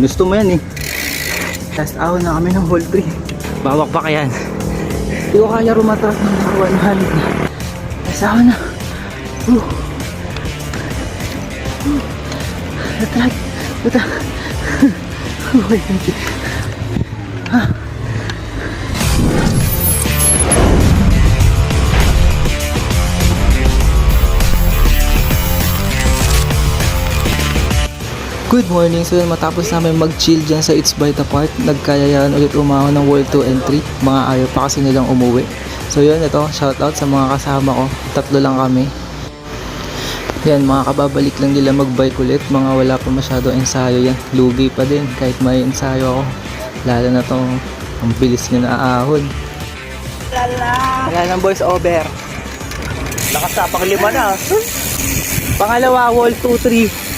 Gusto mo yan eh. Last hour na kami ng whole 3. Bawak pa yan. Hindi ko kaya rumatras ng 100 na. Last hour na. Latag. Oh my God. Good morning. So yun, matapos namin mag-chill dyan sa It's by the Park, nagkayayaan ulit umahon ng World 2 and 3. Mga ayaw pa kasi nilang umuwi. So yun, ito, shoutout sa mga kasama ko. 3 lang kami. Yan, mga kababalik lang nila mag-bike ulit. Mga wala pa masyado ensayo yan. Lugi pa din kahit may ensayo ako. Lalo na to, ang bilis nyo na aahon. Wala ng voice over. Lakas na, pang 5 na. Pangalawa, World 2, 3.